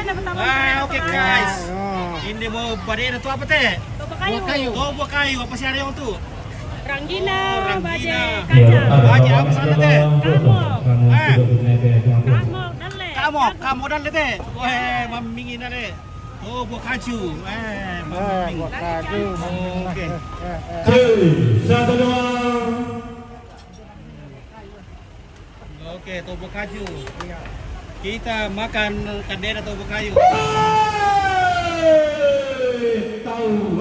Oke guys. Ini mau badai itu apa teh? Buah kayu. Apa sih hari yang itu? Ranggina, baje Ranggina. kacang. Baje apa sana teh? Kamok dan teh. Wah, mamingin ale. Oh, buah kaju. Maming. Buah kaju. Oke. 1, 2. Oke, tobo kaju. Kita makan kandena tobo kayu. Tahu,